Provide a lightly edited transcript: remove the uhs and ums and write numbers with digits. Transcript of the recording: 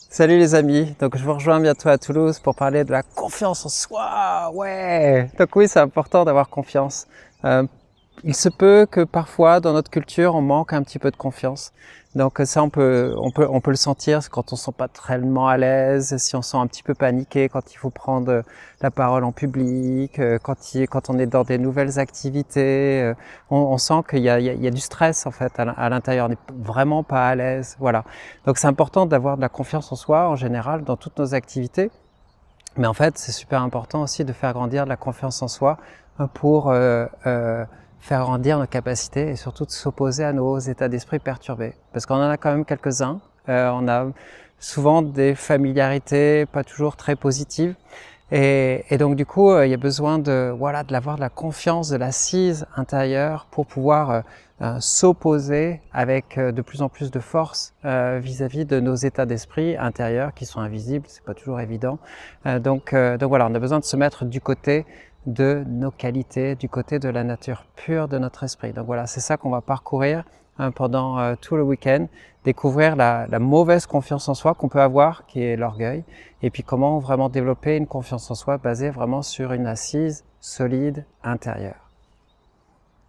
Salut les amis, donc je vous rejoins bientôt à Toulouse pour parler de la confiance en soi. Ouais. Donc oui, c'est important d'avoir confiance. Euh, il se peut que parfois dans notre culture on manque un petit peu de confiance. Donc ça on peut le sentir quand on se sent pas tellement à l'aise, si on se sent un petit peu paniqué quand il faut prendre la parole en public, quand on est dans des nouvelles activités, on sent qu'il y a du stress en fait à l'intérieur, on n'est vraiment pas à l'aise. Voilà. Donc c'est important d'avoir de la confiance en soi en général dans toutes nos activités. Mais en fait, c'est super important aussi de faire grandir de la confiance en soi pour faire grandir nos capacités et surtout de s'opposer à nos états d'esprit perturbés. Parce qu'on en a quand même quelques-uns. On a souvent des familiarités pas toujours très positives. Et donc du coup, il y a besoin d'avoir de la confiance, de l'assise intérieure pour pouvoir s'opposer avec de plus en plus de force vis-à-vis de nos états d'esprit intérieurs qui sont invisibles, c'est pas toujours évident. Donc voilà, on a besoin de se mettre du côté de nos qualités, du côté de la nature pure de notre esprit. Donc voilà, c'est ça qu'on va parcourir pendant tout le week-end, découvrir la mauvaise confiance en soi qu'on peut avoir, qui est l'orgueil, et puis comment vraiment développer une confiance en soi basée vraiment sur une assise solide intérieure.